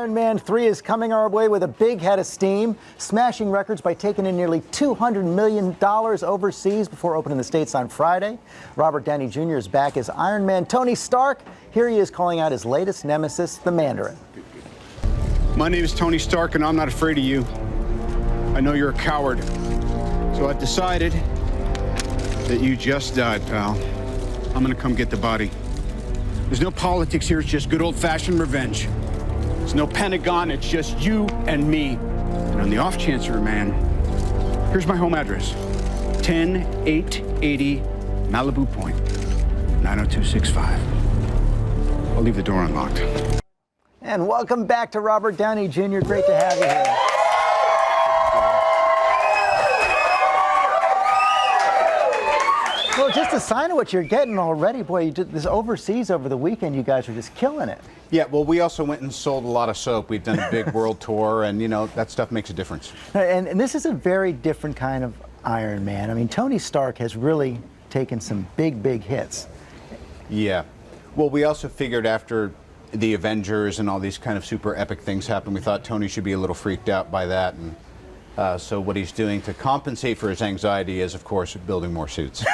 Iron Man 3 is coming our way with a big head of steam, smashing records by taking in nearly $200 million overseas before opening the States on Friday. Robert Downey Jr. is back as Iron Man Tony Stark. Here he is calling out his latest nemesis, the Mandarin. My name is Tony Stark, and I'm not afraid of you. I know you're a coward. So I've decided that you just died, pal. I'm gonna come get the body. There's no politics here, it's just good old-fashioned revenge. There's no Pentagon, it's just you and me. And on the off chance you're a man, here's my home address. 10880 Malibu Point, 90265. I'll leave the door unlocked. And welcome back to Robert Downey Jr. Great to have you here. Well, just a sign of what you're getting already. Boy, you did this overseas over the weekend. You guys are just killing it. Yeah, well, we also went and sold a lot of soap. We've done a big world tour, and, you know, that stuff makes a difference. And this is a very different kind of Iron Man. I mean, Tony Stark has really taken some big, big hits. Yeah. Well, we also figured after the Avengers and all these kind of super epic things happened, we thought Tony should be a little freaked out by that. And so what he's doing to compensate for his anxiety is, of course, building more suits.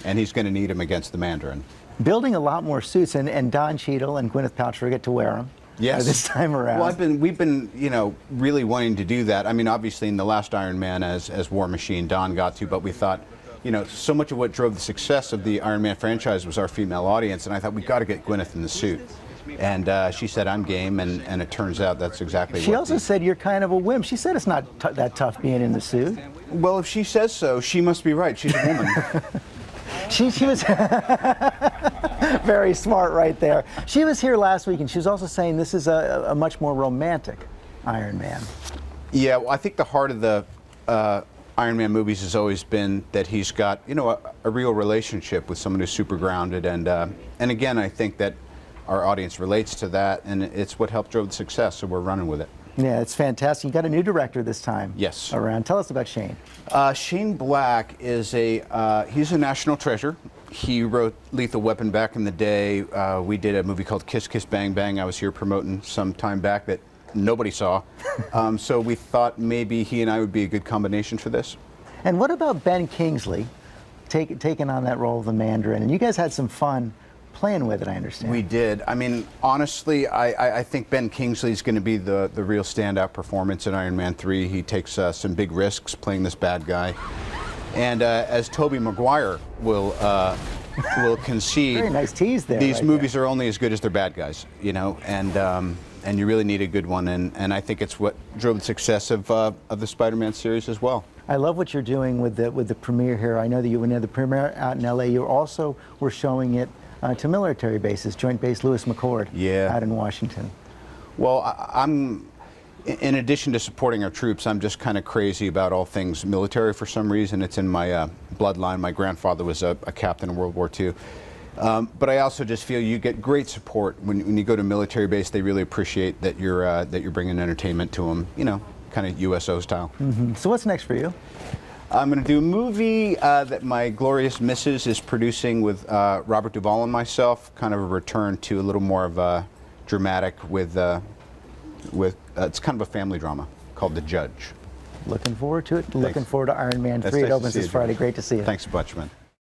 And he's going to need them against the Mandarin. Building a lot more suits, and Don Cheadle and Gwenth Paltrow get to wear them. Yes. This time around. Well, we've been, you know, really wanting to do that. I mean, obviously, in the last Iron Man as War Machine, Don got to, but we thought, you know, so much of what drove the success of the Iron Man franchise was our female audience, and I thought we've got to get Gwenth in the suit. And she said, I'm game, and it turns out that's exactly what. She also said you're kind of a wimp. She said it's not that tough being in the suit. Well, if she says so, she must be right. She's a woman. She was very smart right there. She was here last week, and she was also saying this is a much more romantic Iron Man. Yeah, well, I think the heart of the Iron Man movies has always been that he's got, you know, a real relationship with someone who's super grounded, and again, I think that our audience relates to that, and it's what helped drove the success, so we're running with it. Yeah, it's fantastic. You got a new director this time. Yes. Around. Tell us about Shane. Shane Black is he's a national treasure. He wrote Lethal Weapon back in the day. We did a movie called Kiss Kiss Bang Bang. I was here promoting some time back that nobody saw. So we thought maybe he and I would be a good combination for this. And what about Ben Kingsley taking on that role of the Mandarin? And you guys had some fun playing with it, I understand. We did. I mean, honestly, I think Ben Kingsley is going to be the real standout performance in Iron Man 3. He takes some big risks playing this bad guy. And as Tobey Maguire will concede, very nice tease there. These movies are only as good as their bad guys, you know, and you really need a good one. And I think it's what drove the success of the Spider-Man series as well. I love what you're doing with the premiere here. I know that you went to the premiere out in LA. You also were showing it to military bases, Joint Base Lewis McChord, out in Washington. Well, I'm, in addition to supporting our troops, I'm just kind of crazy about all things military for some reason. It's in my bloodline. My grandfather was a captain in World War II. But I also just feel you get great support when you go to military base. They really appreciate that you're bringing entertainment to them, you know, kind of USO style. Mm-hmm. So what's next for you? I'm going to do a movie that my glorious missus is producing with Robert Duvall and myself, kind of a return to a little more of a dramatic with it's kind of a family drama called The Judge. Looking forward to it. Thanks. Looking forward to Iron Man 3. It opens this Friday. Great to see you. Thanks a bunch, man.